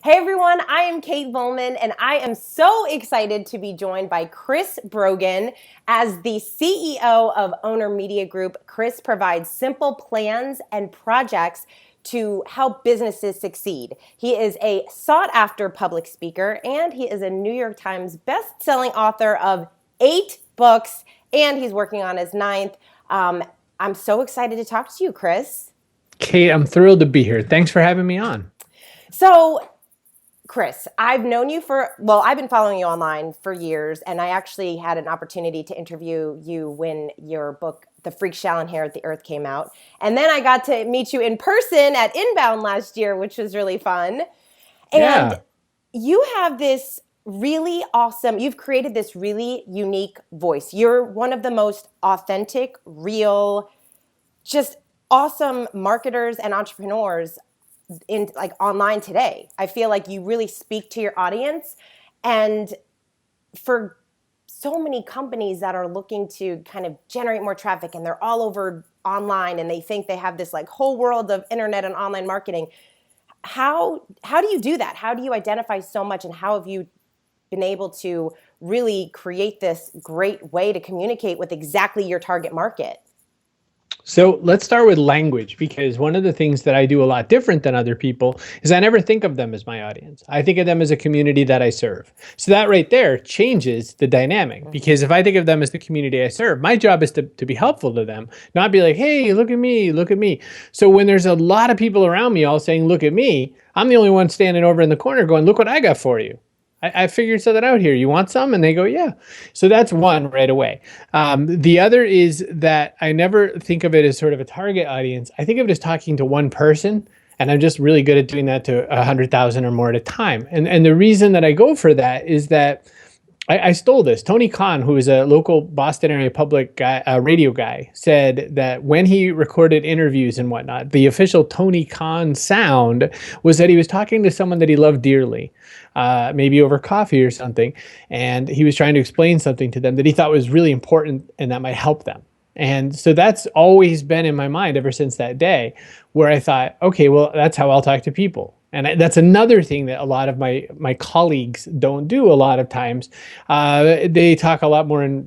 Hey everyone, I am Kate Volman and I am so excited to be joined by Chris Brogan. As the CEO of Owner Media Group, Chris provides simple plans and projects to help businesses succeed. He is a sought-after public speaker and he is a New York Times best-selling author of 8 books and he's working on his 9th. I'm so excited to talk to you, Chris. Kate, I'm thrilled to be here. Thanks for having me on. So, Chris, I've known you I've been following you online for years, and I actually had an opportunity to interview you when your book, The Freak Shall Inherit the Earth, came out. And then I got to meet you in person at Inbound last year, which was really fun. And Yeah. you have this really awesome, you've created this really unique voice. You're one of the most authentic, real, just awesome marketers and entrepreneurs in like online today. I feel like you really speak to your audience, and for so many companies that are looking to kind of generate more traffic and they're all over online and they think they have this like whole world of internet and online marketing. How do you do that? How do you identify so much, and how have you been able to really create this great way to communicate with exactly your target market? So let's start with language, because one of the things that I do a lot different than other people is I never think of them as my audience. I think of them as a community that I serve. So that right there changes the dynamic, because if I think of them as the community I serve, my job is to be helpful to them, not be like, hey, look at me, look at me. So when there's a lot of people around me all saying, look at me, I'm the only one standing over in the corner going, look what I got for you. I figured something out here. You want some? And they go, yeah. So that's one right away. The other is that I never think of it as sort of a target audience. I think of it as talking to one person, and I'm just really good at doing that to 100,000 or more at a time. And the reason that I go for that is that I stole this. Tony Khan, who is a local Boston area public guy, radio guy, said that when he recorded interviews and whatnot, the official Tony Khan sound was that he was talking to someone that he loved dearly, maybe over coffee or something, and he was trying to explain something to them that he thought was really important and that might help them. And so that's always been in my mind ever since that day, where I thought, okay, well, that's how I'll talk to people. And that's another thing that a lot of my colleagues don't do a lot of times. They talk a lot more in,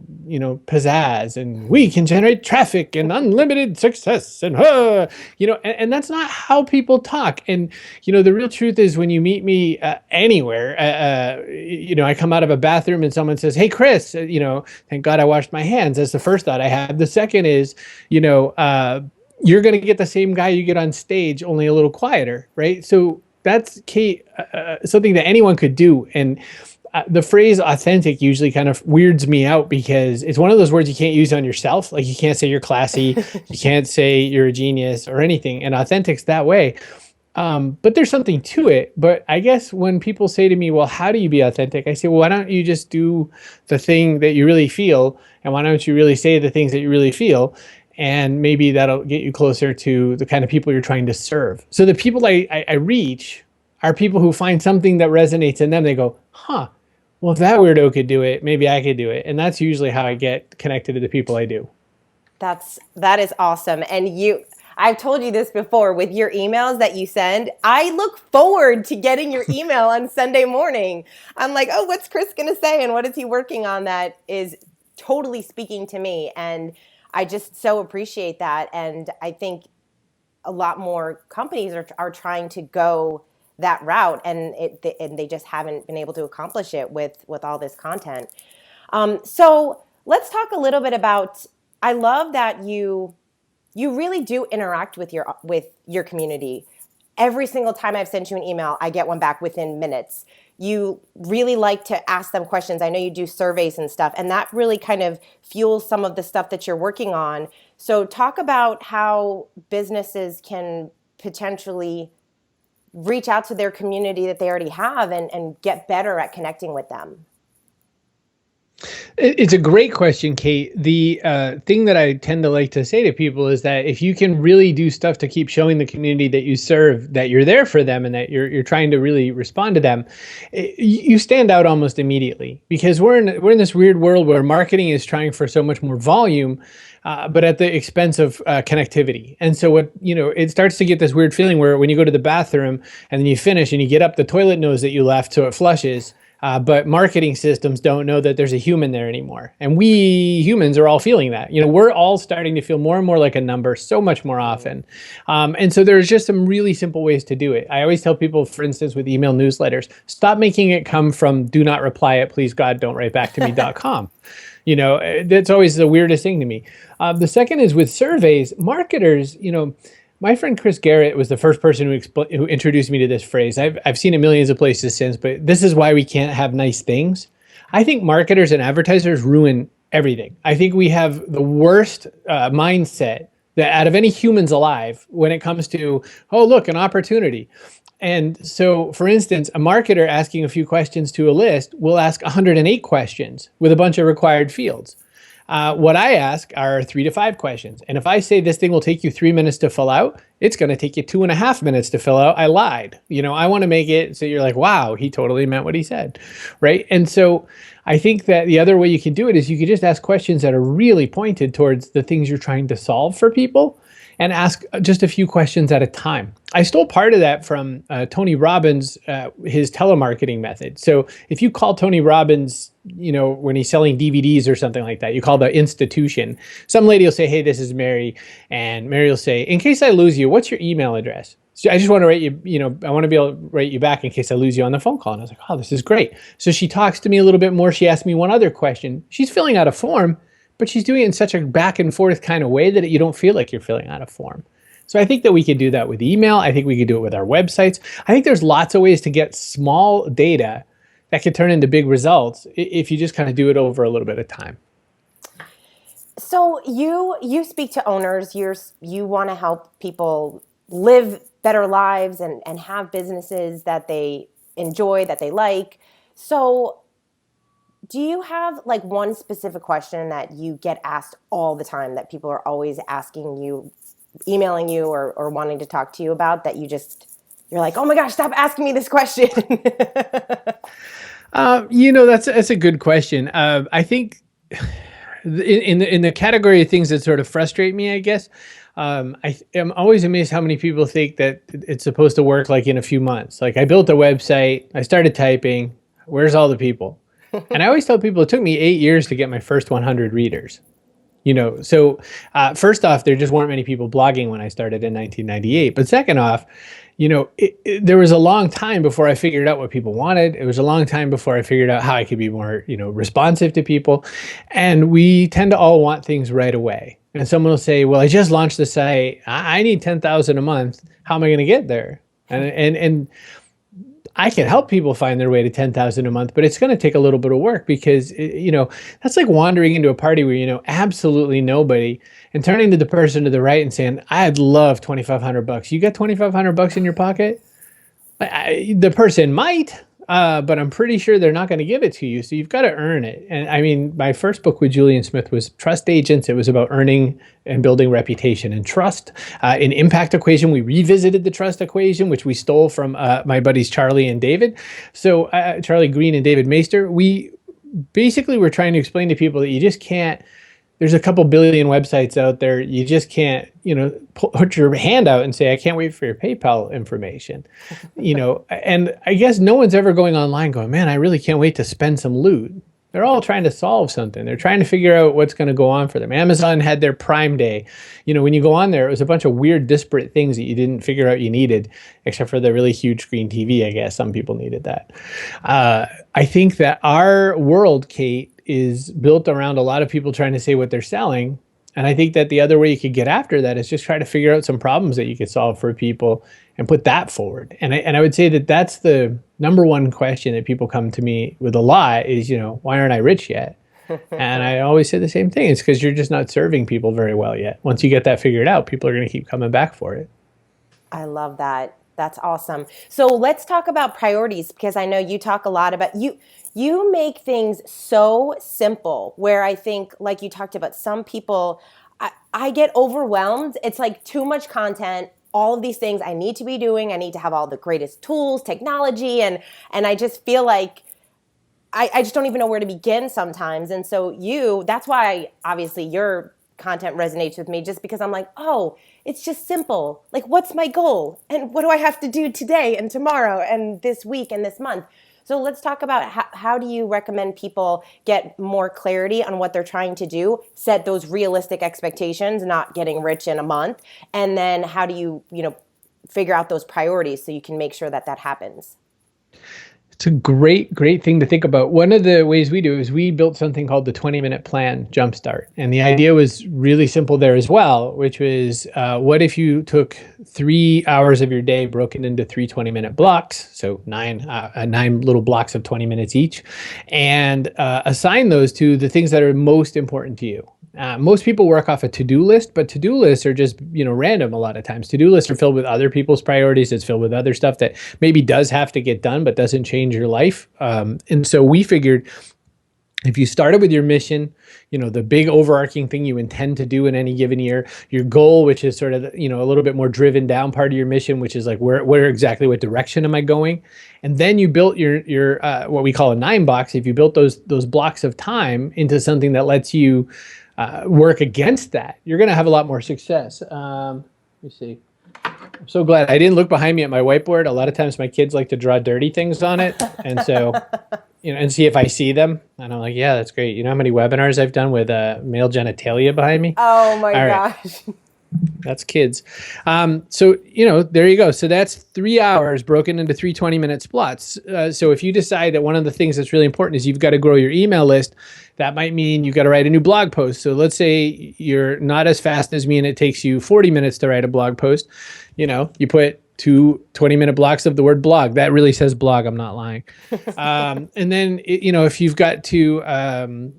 pizzazz, and we can generate traffic and unlimited success, and and that's not how people talk. And, the real truth is, when you meet me anywhere, I come out of a bathroom and someone says, hey, Chris, thank God I washed my hands. That's the first thought I have. The second is, you're going to get the same guy you get on stage, only a little quieter, right? So that's Kate, something that anyone could do. And the phrase authentic usually kind of weirds me out, because it's one of those words you can't use on yourself. Like, you can't say you're classy, you can't say you're a genius or anything. And authentic's that way. But there's something to it. But I guess when people say to me, well, how do you be authentic? I say, well, why don't you just do the thing that you really feel? And why don't you really say the things that you really feel? And maybe that'll get you closer to the kind of people you're trying to serve. So the people I reach are people who find something that resonates in them. They go, huh, well, if that weirdo could do it, maybe I could do it. And that's usually how I get connected to the people I do. That is awesome. And I've told you this before with your emails that you send. I look forward to getting your email on Sunday morning. I'm like, oh, what's Chris going to say? And what is he working on that is totally speaking to me? And I just so appreciate that. And I think a lot more companies are trying to go that route, and they just haven't been able to accomplish it with all this content. So let's talk a little bit about, I love that you really do interact with your community. Every single time I've sent you an email, I get one back within minutes. You really like to ask them questions. I know you do surveys and stuff, and that really kind of fuels some of the stuff that you're working on. So talk about how businesses can potentially reach out to their community that they already have and get better at connecting with them. It's a great question, Kate. The thing that I tend to like to say to people is that if you can really do stuff to keep showing the community that you serve that you're there for them and that you're trying to really respond to them, you stand out almost immediately, because we're in this weird world where marketing is trying for so much more volume. but at the expense of connectivity. And so it starts to get this weird feeling where when you go to the bathroom and then you finish and you get up, the toilet knows that you left, so it flushes. But marketing systems don't know that there's a human there anymore. And we humans are all feeling that. We're all starting to feel more and more like a number so much more often. And so there's just some really simple ways to do it. I always tell people, for instance, with email newsletters, stop making it come from do not reply at please God don't write back to me.com. That's always the weirdest thing to me. The second is with surveys, marketers, my friend Chris Garrett was the first person who introduced me to this phrase. I've seen it millions of places since, but this is why we can't have nice things. I think marketers and advertisers ruin everything. I think we have the worst mindset that out of any humans alive when it comes to, oh, look, an opportunity. And so, for instance, a marketer asking a few questions to a list will ask 108 questions with a bunch of required fields. What I ask are 3 to 5 questions. And if I say this thing will take you 3 minutes to fill out, it's going to take you 2.5 minutes to fill out. I lied. I want to make it so you're like, wow, he totally meant what he said. Right. And so I think that the other way you can do it is you could just ask questions that are really pointed towards the things you're trying to solve for people and ask just a few questions at a time. I stole part of that from Tony Robbins, his telemarketing method. So if you call Tony Robbins, when he's selling DVDs or something like that, you call the institution. Some lady will say, hey, this is Mary. And Mary will say, in case I lose you, what's your email address? So I just want to write you, I want to be able to write you back in case I lose you on the phone call. And I was like, oh, this is great. So she talks to me a little bit more. She asked me one other question. She's filling out a form, but she's doing it in such a back and forth kind of way that you don't feel like you're filling out a form. So I think that we could do that with email. I think we could do it with our websites. I think there's lots of ways to get small data that could turn into big results if you just kind of do it over a little bit of time. So you speak to owners. You want to help people live better lives and have businesses that they enjoy, that they like. So do you have like one specific question that you get asked all the time that people are always asking you, emailing you or wanting to talk to you about that you're like, oh my gosh, stop asking me this question? That's a good question. I think in the category of things that sort of frustrate me, I guess, I am always amazed how many people think that it's supposed to work like in a few months. Like I built a website, I started typing, where's all the people? And I always tell people it took me 8 years to get my first 100 readers. So first off, there just weren't many people blogging when I started in 1998. But second off, there was a long time before I figured out what people wanted. It was a long time before I figured out how I could be more, responsive to people. And we tend to all want things right away. And someone will say, well, I just launched the site. I need 10,000 a month. How am I going to get there? And I can help people find their way to 10,000 a month, but it's going to take a little bit of work because, that's like wandering into a party where you know absolutely nobody and turning to the person to the right and saying, I'd love $2,500. You got $2,500 in your pocket? The person might, but I'm pretty sure they're not going to give it to you. So you've got to earn it. And I mean, my first book with Julian Smith was Trust Agents. It was about earning and building reputation and trust. In Impact Equation, we revisited the trust equation, which we stole from my buddies Charlie and David. So Charlie Green and David Meister, we basically were trying to explain to people that you just can't, there's a couple billion websites out there. You just can't, put your hand out and say, I can't wait for your PayPal information, and I guess no one's ever going online going, man, I really can't wait to spend some loot. They're all trying to solve something. They're trying to figure out what's going to go on for them. Amazon had their Prime Day. When you go on there, it was a bunch of weird, disparate things that you didn't figure out you needed, except for the really huge screen TV. I guess some people needed that. I think that our world, Kate, is built around a lot of people trying to say what they're selling. And I think that the other way you could get after that is just try to figure out some problems that you could solve for people and put that forward. And I would say that that's the number one question that people come to me with a lot is, why aren't I rich yet? And I always say the same thing. It's because you're just not serving people very well yet. Once you get that figured out, people are going to keep coming back for it. I love that. That's awesome. So let's talk about priorities, because I know you talk a lot about you make things so simple where I think, like you talked about, some people, I get overwhelmed. It's like too much content, all of these things I need to be doing. I need to have all the greatest tools, technology, and I just feel like I just don't even know where to begin sometimes. And so that's why obviously you're content resonates with me just because I'm like, oh, it's just simple. Like, what's my goal? And what do I have to do today and tomorrow and this week and this month? So let's talk about how do you recommend people get more clarity on what they're trying to do, set those realistic expectations, not getting rich in a month, and then how do you, figure out those priorities so you can make sure that that happens? It's a great thing to think about. One of the ways we do it is we built something called the 20-minute plan jumpstart. And the idea was really simple there as well, which was what if you took 3 hours of your day broken into three 20-minute blocks, so nine little blocks of 20 minutes each, and assign those to the things that are most important to you. Most people work off a to-do list, but to-do lists are just, random a lot of times. To-do lists are filled with other people's priorities. It's filled with other stuff that maybe does have to get done, but doesn't change your life. And so we figured if you started with your mission, the big overarching thing you intend to do in any given year, your goal, which is sort of, a little bit more driven down part of your mission, which is like, where exactly, what direction am I going? And then you built your what we call a 9 box. If you built those blocks of time into something that lets you work against that, you're going to have a lot more success. Let me see. I'm so glad I didn't look behind me at my whiteboard. A lot of times my kids like to draw dirty things on it. And so, and see if I see them. And I'm like, yeah, that's great. You know how many webinars I've done with male genitalia behind me? Oh my gosh. That's kids. So, there you go. So that's 3 hours broken into three 20-minute slots. So if you decide that one of the things that's really important is you've got to grow your email list, that might mean you've got to write a new blog post. So let's say you're not as fast as me and it takes you 40 minutes to write a blog post. You put 2 20-minute blocks of the word blog. That really says blog. I'm not lying. And then, if you've got to,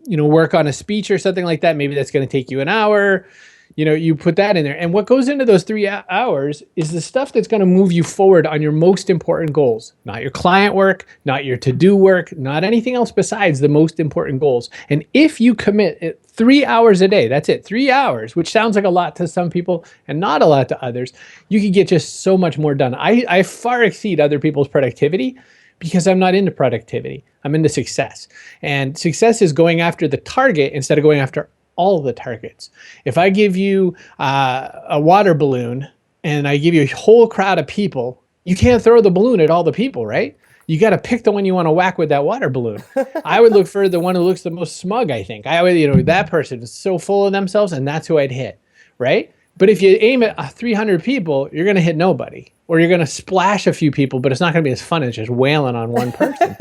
work on a speech or something like that, maybe that's going to take you an hour. You put that in there. And what goes into those 3 hours is the stuff that's going to move you forward on your most important goals, not your client work, not your to-do work, not anything else besides the most important goals. And if you commit 3 hours a day, that's it, 3 hours, which sounds like a lot to some people and not a lot to others, you can get just so much more done. I far exceed other people's productivity because I'm not into productivity. I'm into success. And success is going after the target instead of going after all the targets. If I give you a water balloon and I give you a whole crowd of people, you can't throw the balloon at all the people, right? You got to pick the one you want to whack with that water balloon. I would look for the one who looks the most smug, I think. I would, that person is so full of themselves and that's who I'd hit, right? But if you aim at 300 people, you're going to hit nobody. Or you're going to splash a few people, but it's not going to be as fun as just wailing on one person.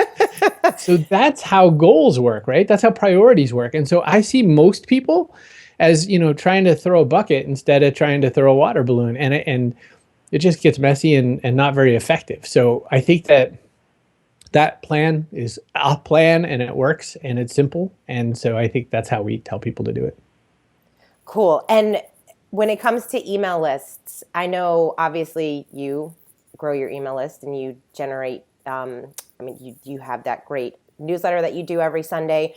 So that's how goals work, right? That's how priorities work. And so I see most people as, trying to throw a bucket instead of trying to throw a water balloon. And it just gets messy and not very effective. So I think that plan is a plan and it works and it's simple. And so I think that's how we tell people to do it. Cool. And when it comes to email lists, I know obviously you grow your email list and you generate, you have that great newsletter that you do every Sunday.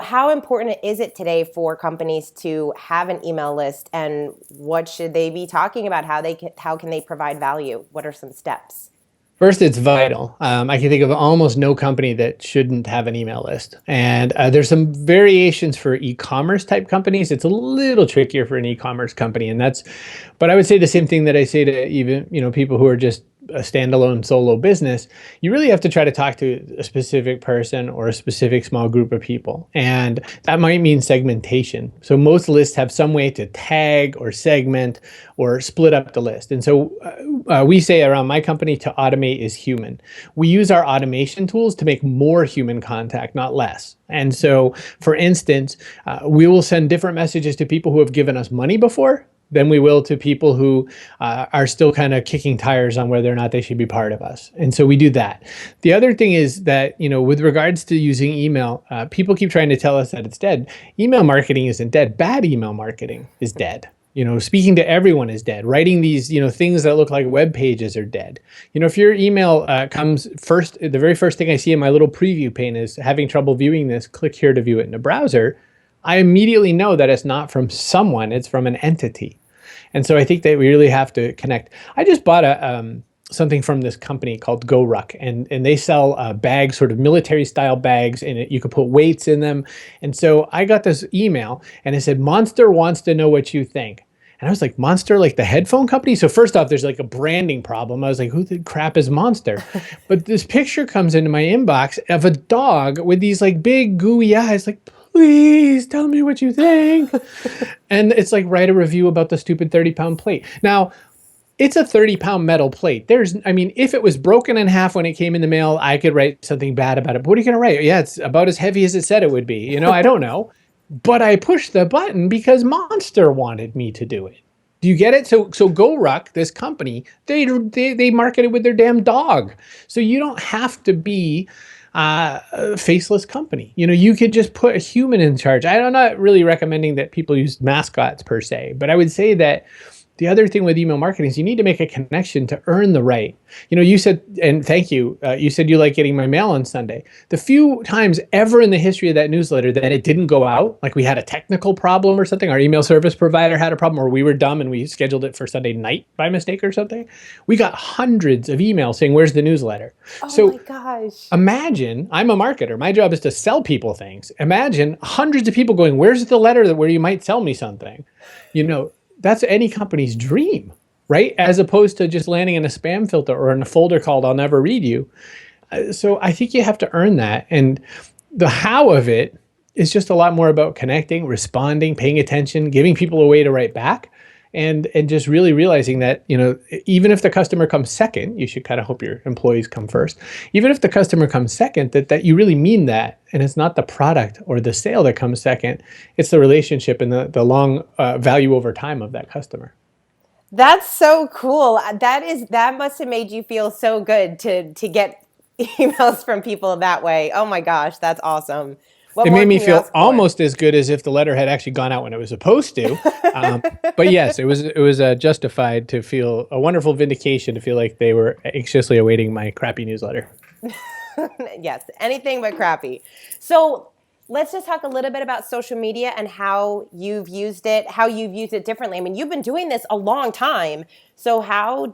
How important is it today for companies to have an email list, and what should they be talking about? How can they provide value? What are some steps? First, it's vital. I can think of almost no company that shouldn't have an email list. And there's some variations for e-commerce type companies. It's a little trickier for an e-commerce company. But I would say the same thing that I say to even, people who are just a standalone solo business. You really have to try to talk to a specific person or a specific small group of people. And that might mean segmentation. So most lists have some way to tag or segment or split up the list. And so we say around my company, to automate is human. We use our automation tools to make more human contact, not less. And so, for instance, we will send different messages to people who have given us money before than we will to people who are still kind of kicking tires on whether or not they should be part of us. And so we do that. The other thing is that, with regards to using email, people keep trying to tell us that it's dead. Email marketing isn't dead. Bad email marketing is dead. Speaking to everyone is dead. Writing these, things that look like web pages are dead. If your email comes first, the very first thing I see in my little preview pane is having trouble viewing this, click here to view it in a browser. I immediately know that it's not from someone, it's from an entity. And so I think that we really have to connect. I just bought something from this company called GoRuck, and they sell bags, sort of military style bags, and you could put weights in them. And so I got this email, and it said, "Monster wants to know what you think." And I was like, "Monster, like the headphone company?" So first off, there's like a branding problem. I was like, "Who the crap is Monster?" But this picture comes into my inbox of a dog with these like big gooey eyes, like, "Please tell me what you think." And it's like, write a review about the stupid 30-pound plate. Now, it's a 30-pound metal plate. I mean, if it was broken in half when it came in the mail, I could write something bad about it. But what are you going to write? Yeah, it's about as heavy as it said it would be. I don't know. But I pushed the button because Monster wanted me to do it. Do you get it? So GoRuck, this company, they market it with their damn dog. So you don't have to be a faceless company. You could just put a human in charge. I'm not really recommending that people use mascots per se, but I would say that the other thing with email marketing is you need to make a connection to earn the right. You said, and thank you, you said you like getting my mail on Sunday. The few times ever in the history of that newsletter that it didn't go out, like we had a technical problem or something, our email service provider had a problem, or we were dumb and we scheduled it for Sunday night by mistake or something, we got hundreds of emails saying, "Where's the newsletter?" Oh my gosh. Imagine, I'm a marketer. My job is to sell people things. Imagine hundreds of people going, "Where's the letter where you might sell me something?" That's any company's dream, right? As opposed to just landing in a spam filter or in a folder called "I'll never read you." So I think you have to earn that. And the how of it is just a lot more about connecting, responding, paying attention, giving people a way to write back, and just really realizing that, even if the customer comes second, you should kind of hope your employees come first. Even if the customer comes second, that you really mean that. And it's not the product or the sale that comes second. It's the relationship and the long value over time of that customer. That's so cool. That must have made you feel so good to get emails from people that way. Oh my gosh, that's awesome. It made me feel almost as good as if the letter had actually gone out when it was supposed to. But yes, it was justified to feel a wonderful vindication, to feel like they were anxiously awaiting my crappy newsletter. Yes, anything but crappy. So let's just talk a little bit about social media and how you've used it differently. I mean, you've been doing this a long time. So how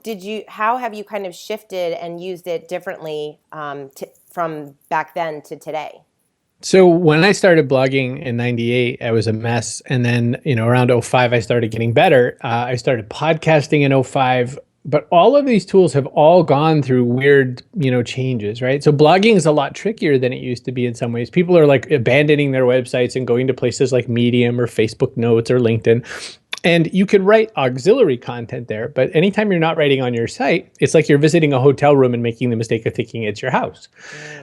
have you kind of shifted and used it differently from back then to today? So when I started blogging in 98, I was a mess. And then, around 05, I started getting better. I started podcasting in 05. But all of these tools have all gone through weird, changes, right? So blogging is a lot trickier than it used to be in some ways. People are like abandoning their websites and going to places like Medium or Facebook Notes or LinkedIn. And you could write auxiliary content there, but anytime you're not writing on your site, it's like you're visiting a hotel room and making the mistake of thinking it's your house.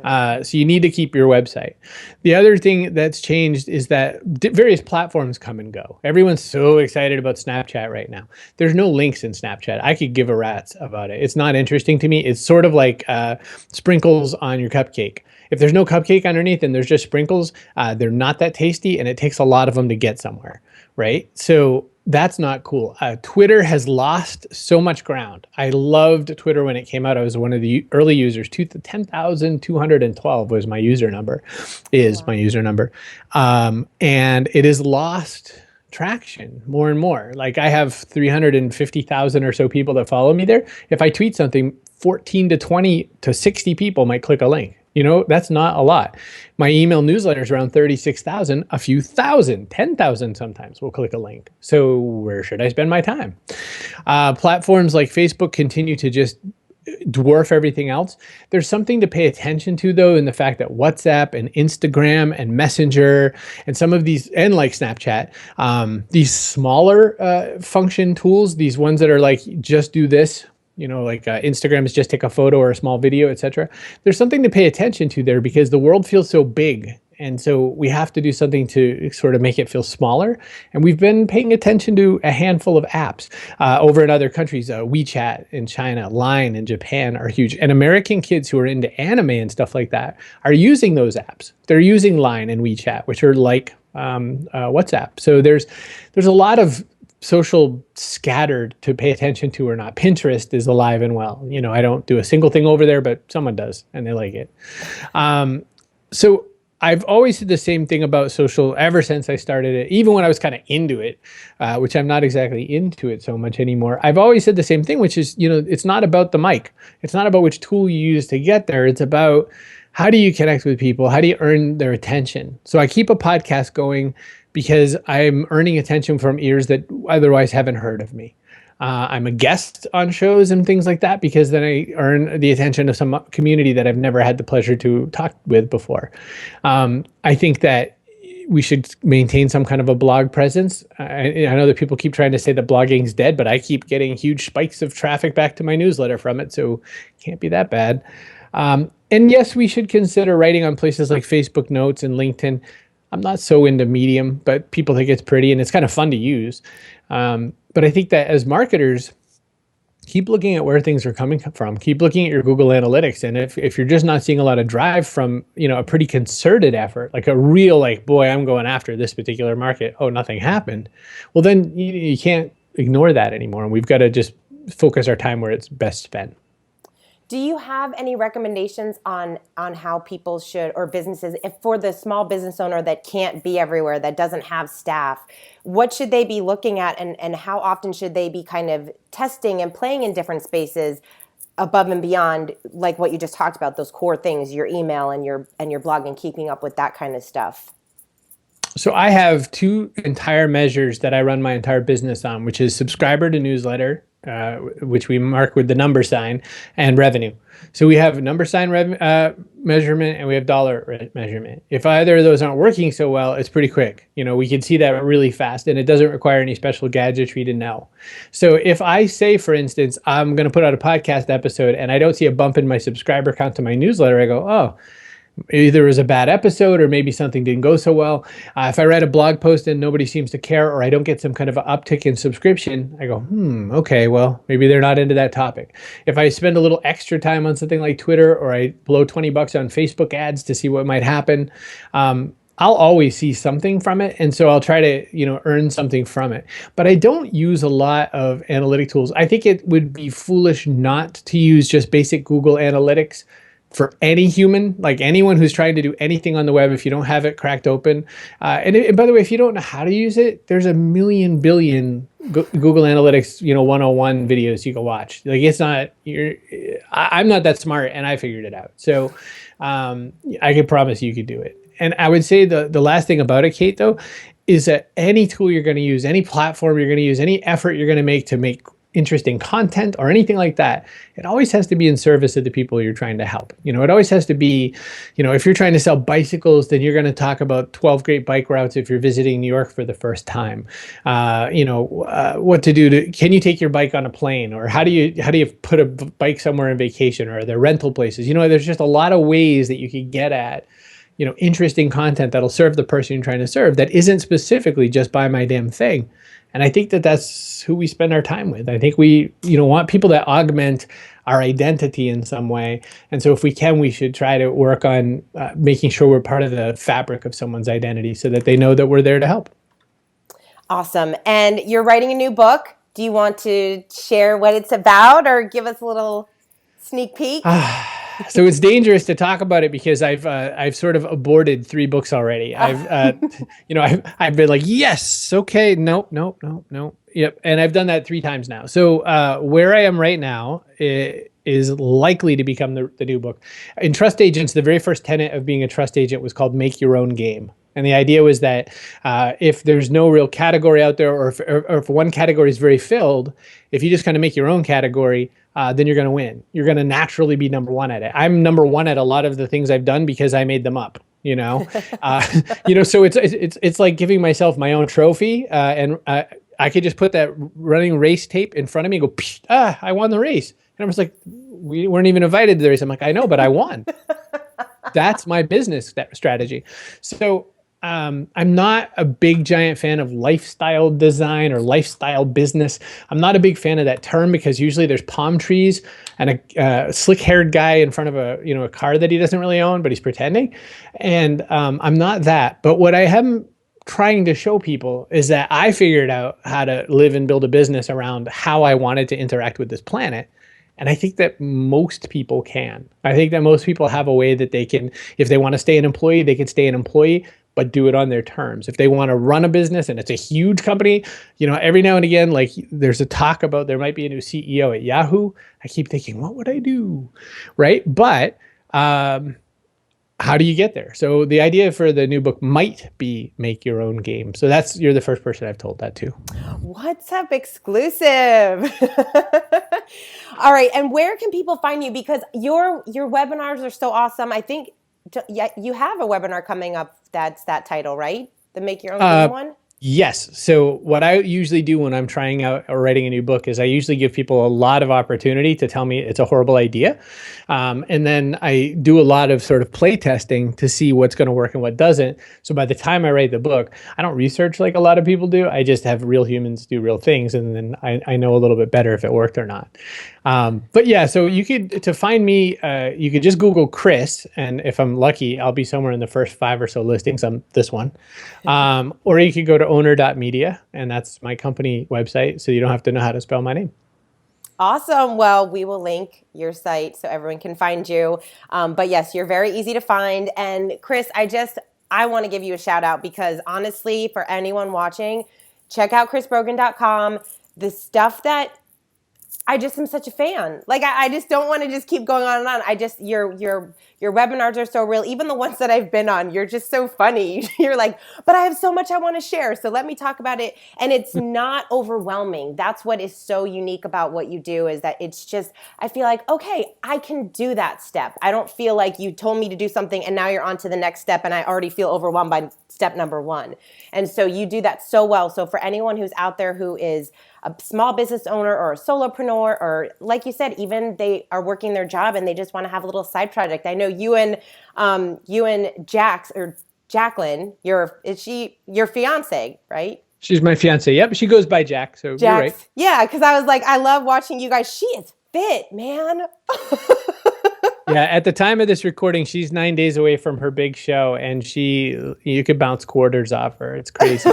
So you need to keep your website. The other thing that's changed is that various platforms come and go. Everyone's so excited about Snapchat right now. There's no links in Snapchat. I could give a rat's about it. It's not interesting to me. It's sort of like sprinkles on your cupcake. If there's no cupcake underneath and there's just sprinkles, they're not that tasty, and it takes a lot of them to get somewhere, right? So that's not cool. Twitter has lost so much ground. I loved Twitter when it came out. I was one of the early users. 10,212 was my user number, my user number. And it has lost traction more and more. Like I have 350,000 or so people that follow me there. If I tweet something, 14 to 20 to 60 people might click a link. That's not a lot. My email newsletter is around 36,000, a few thousand, 10,000 sometimes will click a link. So where should I spend my time? Platforms like Facebook continue to just dwarf everything else. There's something to pay attention to, though, in the fact that WhatsApp and Instagram and Messenger and some of these, and like Snapchat, these smaller function tools, these ones that are like, just do this, like Instagram is just take a photo or a small video, etc. There's something to pay attention to there because the world feels so big. And so we have to do something to sort of make it feel smaller. And we've been paying attention to a handful of apps over in other countries. WeChat in China, Line in Japan are huge. And American kids who are into anime and stuff like that are using those apps. They're using Line and WeChat, which are like WhatsApp. So there's a lot of social scattered to pay attention to or not. Pinterest is alive and well. I don't do a single thing over there, but someone does and they like it. So I've always said the same thing about social ever since I started it, even when I was kind of into it, which I'm not exactly into it so much anymore. I've always said the same thing, which is, it's not about the mic. It's not about which tool you use to get there. It's about how do you connect with people? How do you earn their attention? So I keep a podcast going because I'm earning attention from ears that otherwise haven't heard of me. I'm a guest on shows and things like that because then I earn the attention of some community that I've never had the pleasure to talk with before. I think that we should maintain some kind of a blog presence. I know that people keep trying to say that blogging's dead, but I keep getting huge spikes of traffic back to my newsletter from it, so it can't be that bad. And yes, we should consider writing on places like Facebook Notes and LinkedIn. I'm not so into Medium, but people think it's pretty and it's kind of fun to use. But I think that as marketers, keep looking at where things are coming from. Keep looking at your Google Analytics. And if you're just not seeing a lot of drive from, a pretty concerted effort, like a real, like, boy, I'm going after this particular market. Oh, nothing happened. Well, then you can't ignore that anymore. And we've got to just focus our time where it's best spent. Do you have any recommendations on how people should, or businesses, if for the small business owner that can't be everywhere, that doesn't have staff, what should they be looking at, and how often should they be kind of testing and playing in different spaces above and beyond, like what you just talked about, those core things, your email and your blog, and keeping up with that kind of stuff? So I have two entire measures that I run my entire business on, which is subscriber to newsletter, which we mark with the number sign, and revenue. So we have number sign measurement and we have dollar measurement. If either of those aren't working so well, it's pretty quick. We can see that really fast, and it doesn't require any special gadgetry to know. So if I say, for instance, I'm going to put out a podcast episode and I don't see a bump in my subscriber count to my newsletter, I go, oh, either it was a bad episode or maybe something didn't go so well. If I write a blog post and nobody seems to care, or I don't get some kind of an uptick in subscription, I go, okay, well, maybe they're not into that topic. If I spend a little extra time on something like Twitter, or I blow $20 on Facebook ads to see what might happen, I'll always see something from it. And so I'll try to, earn something from it. But I don't use a lot of analytic tools. I think it would be foolish not to use just basic Google Analytics for any human, like anyone who's trying to do anything on the web. If you don't have it cracked open, and by the way, if you don't know how to use it, there's a billion Google Analytics, 101 videos you can watch. Like, it's not, I'm not that smart, and I figured it out. So I can promise you could do it. And I would say the last thing about it, Kate, though, is that any tool you're going to use, any platform you're going to use, any effort you're going to make interesting content or anything like that, it always has to be in service of the people you're trying to help. It always has to be, if you're trying to sell bicycles, then you're going to talk about 12 great bike routes if you're visiting New York for the first time. What to do can you take your bike on a plane, or how do you put a bike somewhere on vacation, or are there rental places? There's just a lot of ways that you can get at interesting content that'll serve the person you're trying to serve, that isn't specifically just buy my damn thing. And I think that that's who we spend our time with. I think we, want people that augment our identity in some way. And so if we can, we should try to work on making sure we're part of the fabric of someone's identity so that they know that we're there to help. Awesome. And you're writing a new book. Do you want to share what it's about, or give us a little sneak peek? So it's dangerous to talk about it because I've sort of aborted 3 books already. I've been like, yes, okay, nope. Yep. And I've done that 3 times now. So where I am right now is likely to become the new book. In trust agents, the very first tenet of being a trust agent was called make your own game. And the idea was that if there's no real category out there, or if one category is very filled, if you just kind of make your own category, then you're going to win. You're going to naturally be number one at it. I'm number one at a lot of the things I've done because I made them up. So it's like giving myself my own trophy, and I could just put that running race tape in front of me and go, I won the race. And I was like, we weren't even invited to the race. I'm like, I know, but I won. That's my business strategy. So I'm not a big giant fan of lifestyle design or lifestyle business. I'm not a big fan of that term because usually there's palm trees and a slick-haired guy in front of a car that he doesn't really own, but he's pretending. And I'm not that. But what I am trying to show people is that I figured out how to live and build a business around how I wanted to interact with this planet. And I think that most people can. I think that most people have a way that they can, if they want to stay an employee, they can stay an employee, but do it on their terms. If they want to run a business and it's a huge company, every now and again, like there's a talk about there might be a new CEO at Yahoo. I keep thinking, what would I do? Right. But how do you get there? So the idea for the new book might be make your own game. So you're the first person I've told that to. What's up, exclusive? All right. And where can people find you? Because your webinars are so awesome. I think you have a webinar coming up that's that title, right? The Make Your Own Game one? Yes. So what I usually do when I'm trying out or writing a new book is I usually give people a lot of opportunity to tell me it's a horrible idea. And then I do a lot of sort of play testing to see what's going to work and what doesn't. So by the time I write the book, I don't research like a lot of people do. I just have real humans do real things. And then I know a little bit better if it worked or not. But yeah, so to find me, you could just Google Chris. And if I'm lucky, I'll be somewhere in the first 5 or so listings on this one. Or you could go to owner.media, and that's my company website. So you don't have to know how to spell my name. Awesome. Well, we will link your site so everyone can find you. But yes, you're very easy to find. And Chris, I want to give you a shout out because honestly, for anyone watching, check out chrisbrogan.com. The stuff that I just am such a fan. Like I just don't want to just keep going on and on. Your webinars are so real. Even the ones that I've been on, you're just so funny. You're like, but I have so much I want to share. So let me talk about it. And it's not overwhelming. That's what is so unique about what you do is that it's just, I feel like, okay, I can do that step. I don't feel like you told me to do something and now you're on to the next step and I already feel overwhelmed by step number 1. And so you do that so well. So for anyone who's out there who is a small business owner or a solopreneur, or like you said, even they are working their job and they just want to have a little side project. I know you and Jacqueline, is she your fiance, right? She's my fiance. Yep, she goes by Jack. So Jax. You're right. Yeah, because I was like, I love watching you guys. She is fit, man. Yeah, at the time of this recording, she's 9 days away from her big show, and you could bounce quarters off her. It's crazy.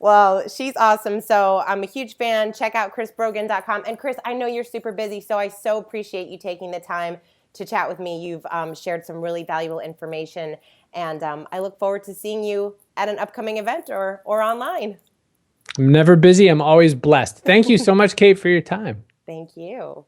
Well, she's awesome. So I'm a huge fan. Check out chrisbrogan.com. And Chris, I know you're super busy, so I so appreciate you taking the time to chat with me. You've shared some really valuable information, and I look forward to seeing you at an upcoming event or online. I'm never busy. I'm always blessed. Thank you so much, Kate, for your time. Thank you.